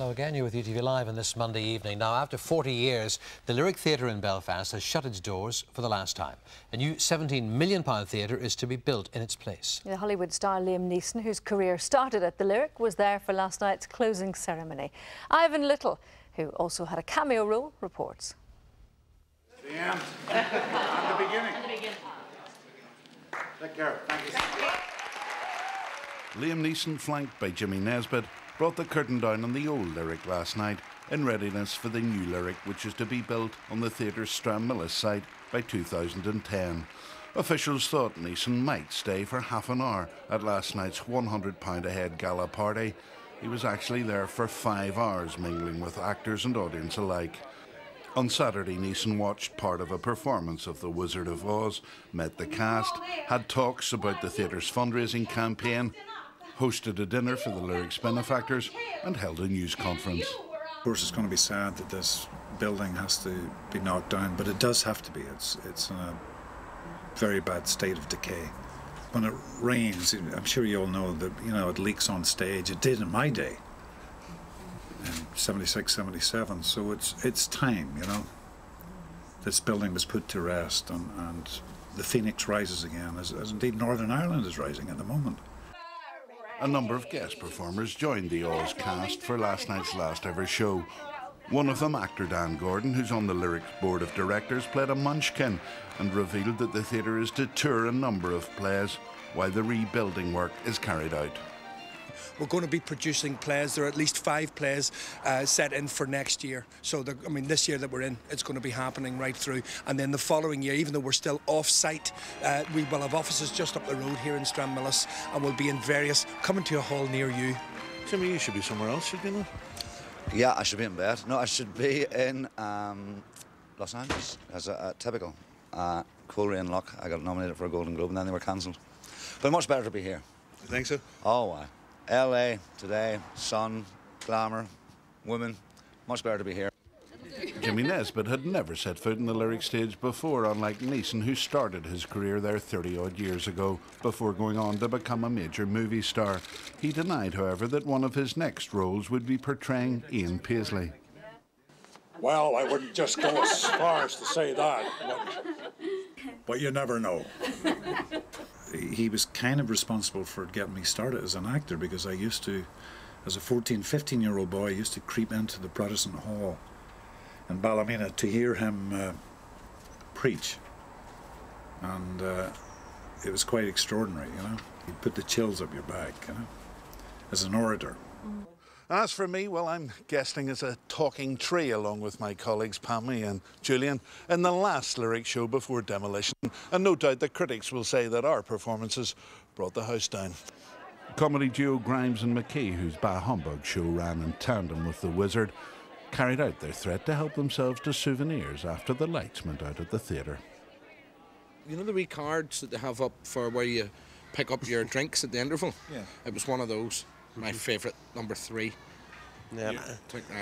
Hello again, you're with UTV Live on this Monday evening. Now, after 40 years, the Lyric Theatre in Belfast has shut its doors for the last time. A new £17 million theatre is to be built in its place. The Hollywood star Liam Neeson, whose career started at the Lyric, was there for last night's closing ceremony. Ivan Little, who also had a cameo role, reports. The end. At the beginning. Take care. Thank you. Liam Neeson, flanked by Jimmy Nesbitt, brought the curtain down on the old Lyric last night in readiness for the new Lyric, which is to be built on the theatre's Stranmillis site by 2010. Officials thought Neeson might stay for half an hour at last night's £100 a head gala party. He was actually there for 5 hours, mingling with actors and audience alike. On Saturday, Neeson watched part of a performance of The Wizard of Oz, met the cast, had talks about the theatre's fundraising campaign, hosted a dinner for the Lyric's benefactors and held a news conference. Of course, it's going to be sad that this building has to be knocked down, but it does have to be. It's in a very bad state of decay. When it rains, I'm sure you all know that, it leaks on stage. It did in my day, in 76, 77. So it's time, This building was put to rest and the phoenix rises again, as indeed Northern Ireland is rising at the moment. A number of guest performers joined the Oz cast for last night's last ever show. One of them, actor Dan Gordon, who's on the Lyric's board of directors, played a munchkin and revealed that the theatre is to tour a number of plays while the rebuilding work is carried out. We're going to be producing plays. There are at least 5 plays set in for next year. So, this year that we're in, it's going to be happening right through. And then the following year, even though we're still off-site, we will have offices just up the road here in Stranmillis, and we'll be in coming to a hall near you. Jimmy, you should be somewhere else, should you not? Yeah, I should be in bed. No, I should be in Los Angeles as a typical cool rain luck. I got nominated for a Golden Globe and then they were cancelled. But much better to be here. You think so? Oh, why? LA today, sun, glamour, women. Much better to be here. Jimmy Nesbitt had never set foot in the Lyric stage before, unlike Neeson, who started his career there 30-odd years ago before going on to become a major movie star. He denied, however, that one of his next roles would be portraying Ian Paisley. Well, I wouldn't just go as far as to say that, but you never know. He was kind of responsible for getting me started as an actor, because I used to, as a 14, 15-year-old boy, I used to creep into the Protestant Hall in Ballymena to hear him preach, and it was quite extraordinary, He'd put the chills up your back, as an orator. As for me, well, I'm guesting as a talking tree along with my colleagues Pammy and Julian in the last Lyric show before demolition, and no doubt the critics will say that our performances brought the house down. Comedy duo Grimes and McKee, whose Bah Humbug show ran in tandem with The Wizard, carried out their threat to help themselves to souvenirs after the lights went out at the theatre. You know the wee cards that they have up for where you pick up your drinks at the interval? Yeah. It was one of those. My favourite, number 3. Yeah,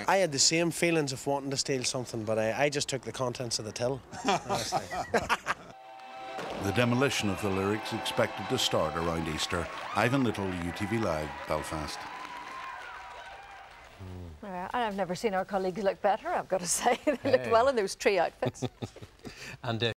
I had the same feelings of wanting to steal something, but I just took the contents of the till. The demolition of the Lyrics expected to start around Easter. Ivan Little, UTV Live, Belfast. I've never seen our colleagues look better, I've got to say. They looked well in those tree outfits. And